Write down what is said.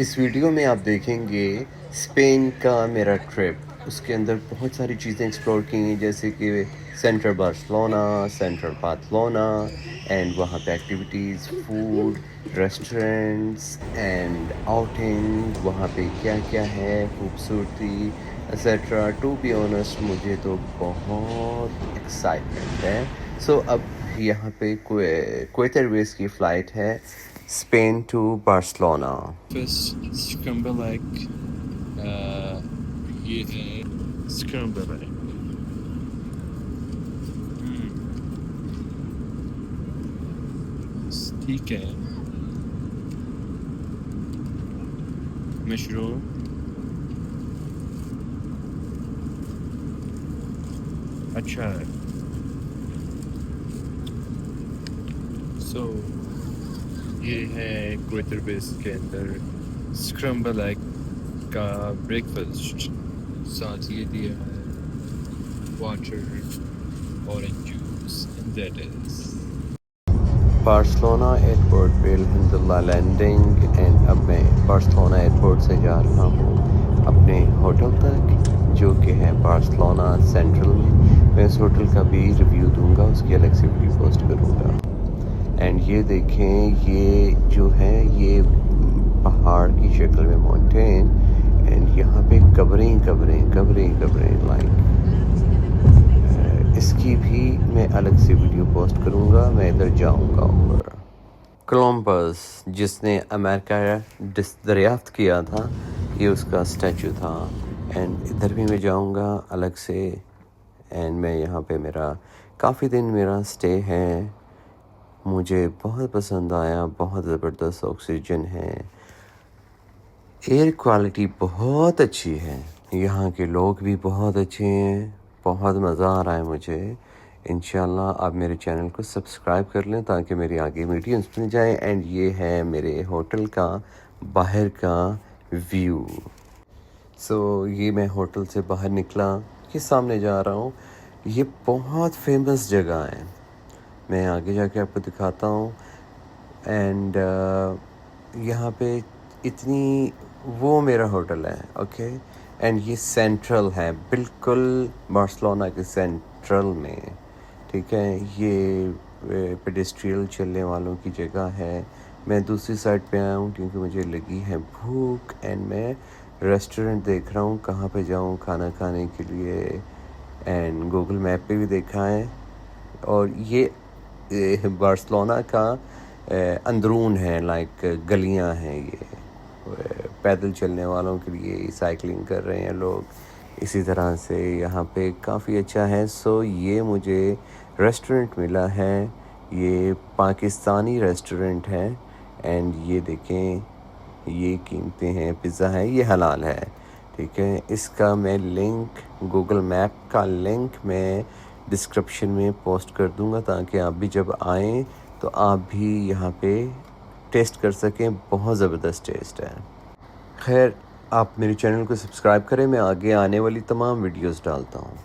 इस वीडियो में आप देखेंगे स्पेन का मेरा ट्रिप। उसके अंदर बहुत सारी चीज़ें एक्सप्लोर की हैं, जैसे कि सेंट्रल बार्सिलोना, सेंट्रल पाम्पलोना, एंड वहाँ पे activities, food, restaurants and outing, वहाँ पे क्या क्या है, खूबसूरती एक्सेट्रा। टू बी ऑनेस्ट, मुझे तो बहुत एक्साइटमेंट है। सो अब यहाँ पे क्वेत एयरवेज की फ़्लाइट है Spain to Barcelona. First scramble egg, ये है स्क्रम्बल एग। ठीक है, मशरूम, अच्छा है। सो ये है क्वेटर बेस के अंदर स्क्रम्बल एग का ब्रेकफास्ट। साथ ये दिया है water, orange juice, and that is Barcelona airport पे अल्हम्दुलिल्लाह लैंडिंग, एंड अब मैं बार्सिलोना एयरपोर्ट से जा रहा हूँ अपने होटल तक, जो कि है बार्सिलोना सेंट्रल में। मैं इस होटल का भी रिव्यू दूंगा, उसकी अलग से वीडियो पोस्ट करूँगा। एंड ये देखें, ये जो है ये पहाड़ की शक्ल में माउंटेन, एंड यहाँ पे कवरें लाइक इसकी भी मैं अलग से वीडियो पोस्ट करूँगा। मैं इधर जाऊँगा ऊपर। कोलंबस जिसने अमेरिका दरियाफ्त किया था, ये उसका स्टैचू था। एंड इधर भी मैं जाऊँगा अलग से। एंड मैं यहाँ पे मेरा काफ़ी दिन मेरा स्टे है। मुझे बहुत पसंद आया, बहुत ज़बरदस्त ऑक्सीजन है, एयर क्वालिटी बहुत अच्छी है, यहाँ के लोग भी बहुत अच्छे हैं, बहुत मज़ा आ रहा है मुझे। इंशाल्लाह आप मेरे चैनल को सब्सक्राइब कर लें ताकि मेरी आगे वीडियोस मिल जाएं। एंड ये है मेरे होटल का बाहर का व्यू। सो ये मैं होटल से बाहर निकला, ये सामने जा रहा हूँ। ये बहुत फेमस जगह है, मैं आगे जाके आपको दिखाता हूँ। एंड यहाँ पे इतनी, वो मेरा होटल है, ओके। एंड ये सेंट्रल है, बिल्कुल बार्सिलोना के सेंट्रल में, ठीक है। ये पेडेस्ट्रियल चलने वालों की जगह है। मैं दूसरी साइड पे आया हूँ क्योंकि मुझे लगी है भूख, एंड मैं रेस्टोरेंट देख रहा हूँ कहाँ पे जाऊँ खाना खाने के लिए। एंड गूगल मैप पे भी देखा है, और ये बार्सिलोना का अंदरून है, लाइक गलियां हैं ये। पैदल चलने वालों के लिए साइकिलिंग कर रहे हैं लोग। इसी तरह से यहाँ पे काफ़ी अच्छा है। सो ये मुझे रेस्टोरेंट मिला है, ये पाकिस्तानी रेस्टोरेंट है। एंड ये देखें, ये कीमतें हैं, पिज़्ज़ा है, ये हलाल है, ठीक है। इसका मैं लिंक, गूगल मैप का लिंक मैं डिस्क्रिप्शन में पोस्ट कर दूंगा ताकि आप भी जब आएँ तो आप भी यहाँ पे टेस्ट कर सकें। बहुत ज़बरदस्त टेस्ट है। खैर, आप मेरे चैनल को सब्सक्राइब करें, मैं आगे आने वाली तमाम वीडियोस डालता हूँ।